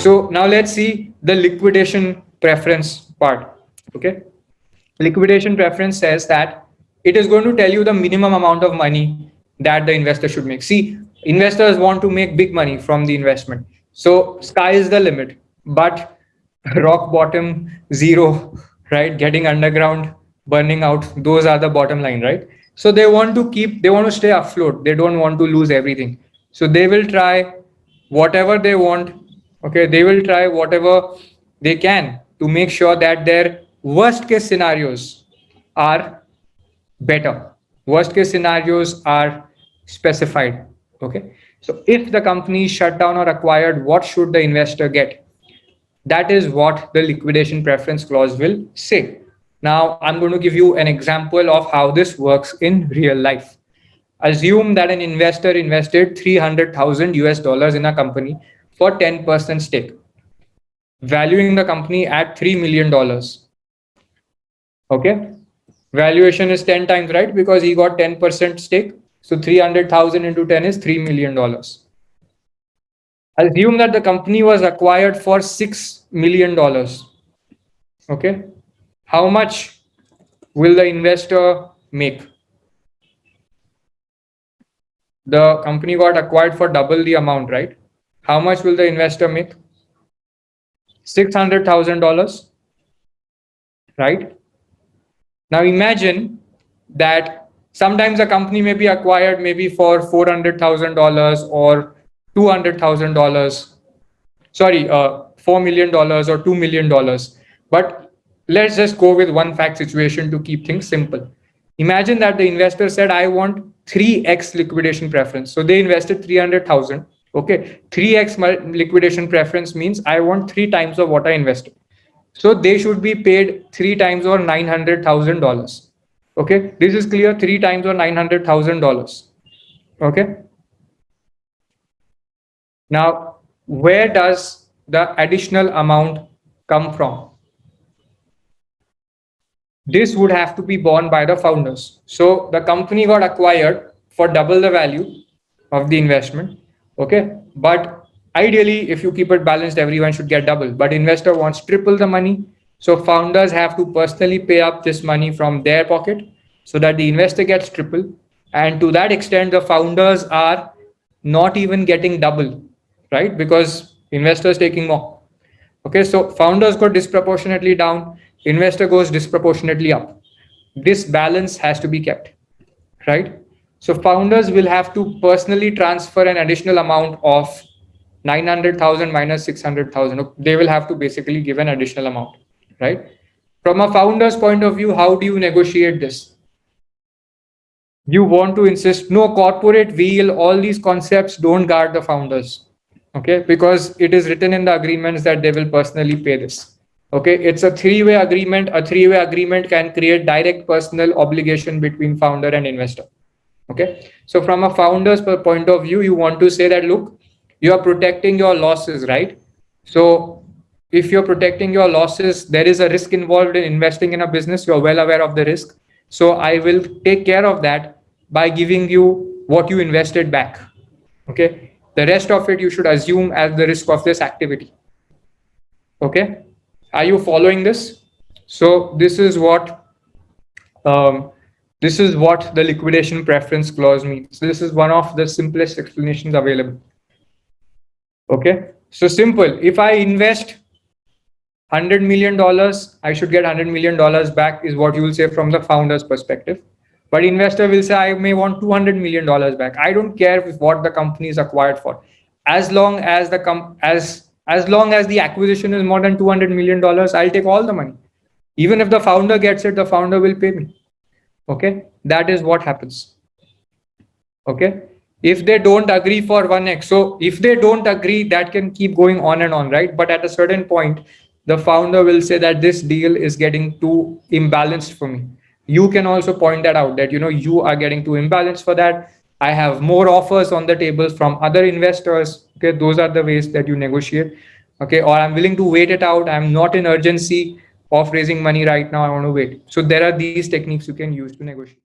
So now let's see the liquidation preference part. Okay. Liquidation preference says that it is going to tell you the minimum amount of money that the investor should make. See, investors want to make big money from the investment. So sky is the limit, but rock bottom, zero, right? Getting underground, burning out, those are the bottom line, right? So they want to stay afloat. They don't want to lose everything. So they will try whatever they want. Okay, they will try whatever they can to make sure that their worst case scenarios are better. Worst case scenarios are specified. Okay, so if the company is shut down or acquired, what should the investor get? That is what the liquidation preference clause will say. Now, I'm going to give you an example of how this works in real life. Assume that an investor invested 300,000 US dollars in a company for 10% stake, valuing the company at $3 million. Okay. Valuation is 10 times, right? Because he got 10% stake. So 300,000 into 10 is $3 million. Assume that the company was acquired for $6 million. Okay. How much will the investor make? The company got acquired for double the amount, right? How much will the investor make? $600,000, right? Now imagine that sometimes a company may be acquired maybe for $400,000 or $200,000. Sorry, $4 million or $2 million. But let's just go with one fact situation to keep things simple. Imagine that the investor said, I want 3x liquidation preference. So they invested 300,000. Okay, 3x liquidation preference means I want 3 times of what I invested. So they should be paid 3 times or $900,000. Okay, this is clear, 3 times or $900,000. Okay. Now, where does the additional amount come from? This would have to be borne by the founders. So the company got acquired for double the value of the investment. Okay. But ideally, if you keep it balanced, everyone should get double. But investor wants triple the money. So founders have to personally pay up this money from their pocket so that the investor gets triple. And to that extent, the founders are not even getting double, right? Because investors taking more. Okay, so founders go disproportionately down, investor goes disproportionately up. This balance has to be kept, right? So founders will have to personally transfer an additional amount of 900,000 minus 600,000. They will have to basically give an additional amount, right? From a founder's point of view, how do you negotiate this? You want to insist no corporate wheel, all these concepts don't guard the founders. Okay, because it is written in the agreements that they will personally pay this. Okay, it's a three-way agreement. A three-way agreement can create direct personal obligation between founder and investor. Okay, so from a founder's point of view, you want to say that, look, you are protecting your losses, right? So if you're protecting your losses, there is a risk involved in investing in a business. You're well aware of the risk. So I will take care of that by giving you what you invested back. Okay, the rest of it you should assume as the risk of this activity. Okay, are you following this? So um, this is what the liquidation preference clause means. This is one of the simplest explanations available. Okay, so simple. If I invest $100 million, I should get $100 million back, is what you will say from the founder's perspective. But investor will say, I may want $200 million back. I don't care if what the company is acquired for, as long as as long as the acquisition is more than $200 million, I'll take all the money. Even if the founder gets it, the founder will pay me. Okay, that is what happens. Okay, if they don't agree for 1x, so if they don't agree, that can keep going on and on, right? But at a certain point, the founder will say that this deal is getting too imbalanced for me. You can also point that out, that you are getting too imbalanced for that. I have more offers on the table from other investors. Okay, those are the ways that you negotiate. Okay, or I'm willing to wait it out. I'm not in urgency of raising money right now. I want to wait. So there are these techniques you can use to negotiate.